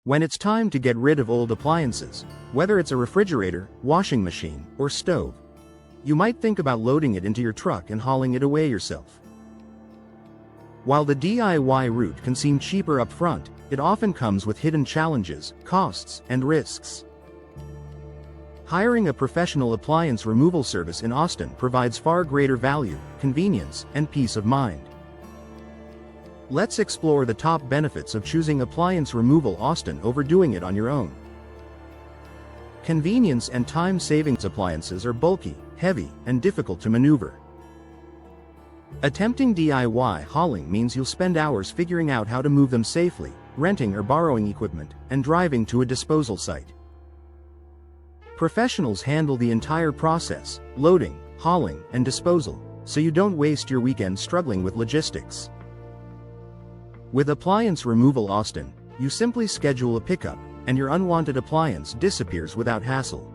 When it's time to get rid of old appliances, whether it's a refrigerator, washing machine, or stove, you might think about loading it into your truck and hauling it away yourself. While the DIY route can seem cheaper up front, it often comes with hidden challenges, costs, and risks. Hiring a professional appliance removal service in Austin provides far greater value, convenience, and peace of mind. Let's explore the top benefits of choosing Appliance Removal Austin over doing it on your own. Convenience and time savings. Appliances are bulky, heavy, and difficult to maneuver. Attempting DIY hauling means you'll spend hours figuring out how to move them safely, renting or borrowing equipment, and driving to a disposal site. Professionals handle the entire process, loading, hauling, and disposal, so you don't waste your weekend struggling with logistics. With Appliance Removal Austin, you simply schedule a pickup, and your unwanted appliance disappears without hassle.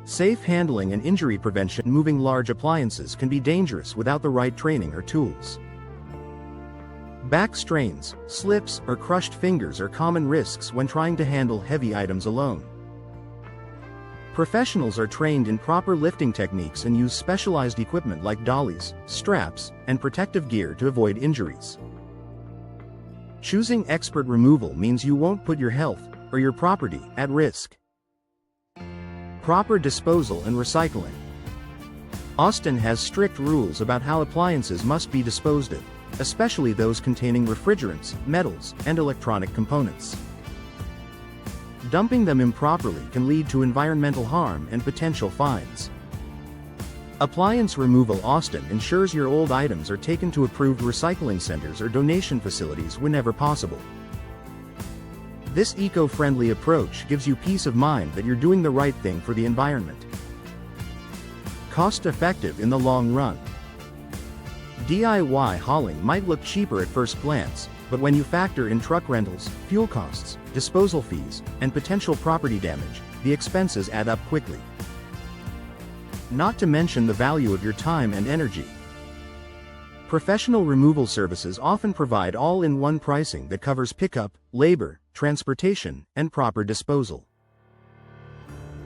Safe handling and injury prevention. Moving large appliances can be dangerous without the right training or tools. Back strains, slips, or crushed fingers are common risks when trying to handle heavy items alone. Professionals are trained in proper lifting techniques and use specialized equipment like dollies, straps, and protective gear to avoid injuries. Choosing expert removal means you won't put your health or your property at risk. Proper disposal and recycling. Austin has strict rules about how appliances must be disposed of, especially those containing refrigerants, metals, and electronic components. Dumping them improperly can lead to environmental harm and potential fines. Appliance Removal Austin ensures your old items are taken to approved recycling centers or donation facilities whenever possible. This eco-friendly approach gives you peace of mind that you're doing the right thing for the environment. Cost-effective in the long run. DIY hauling might look cheaper at first glance, but when you factor in truck rentals, fuel costs, disposal fees, and potential property damage, the expenses add up quickly. Not to mention the value of your time and energy. Professional removal services often provide all-in-one pricing that covers pickup, labor, transportation, and proper disposal.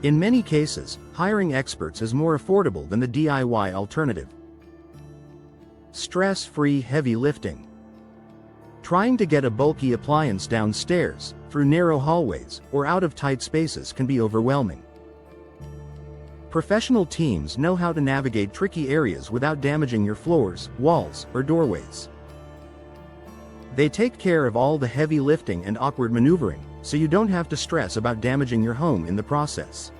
In many cases, hiring experts is more affordable than the DIY alternative. Stress-free heavy lifting. Trying to get a bulky appliance downstairs, through narrow hallways, or out of tight spaces can be overwhelming. Professional teams know how to navigate tricky areas without damaging your floors, walls, or doorways. They take care of all the heavy lifting and awkward maneuvering, so you don't have to stress about damaging your home in the process.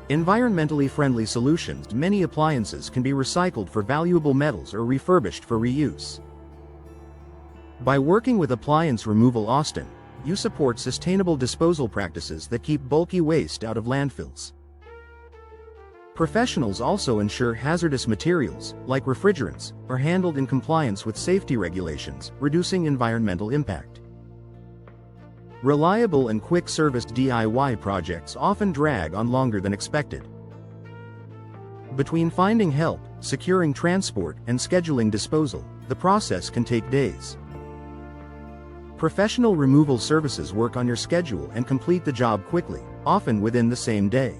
Environmentally friendly solutions. Many appliances can be recycled for valuable metals or refurbished for reuse. By working with Appliance Removal Austin, you support sustainable disposal practices that keep bulky waste out of landfills. Professionals also ensure hazardous materials, like refrigerants, are handled in compliance with safety regulations, reducing environmental impact. Reliable and quick service. DIY projects often drag on longer than expected. Between finding help, securing transport, and scheduling disposal, the process can take days. Professional removal services work on your schedule and complete the job quickly, often within the same day.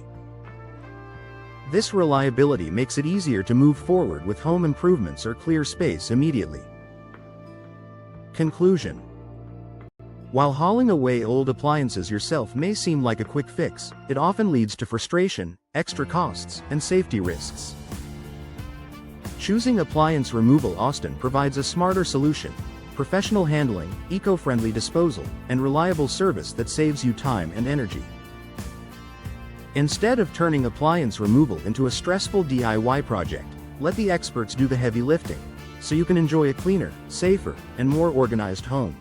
This reliability makes it easier to move forward with home improvements or clear space immediately. Conclusion. While hauling away old appliances yourself may seem like a quick fix, it often leads to frustration, extra costs, and safety risks. Choosing Appliance Removal Austin provides a smarter solution: professional handling, eco-friendly disposal, and reliable service that saves you time and energy. Instead of turning appliance removal into a stressful DIY project, let the experts do the heavy lifting, so you can enjoy a cleaner, safer, and more organized home.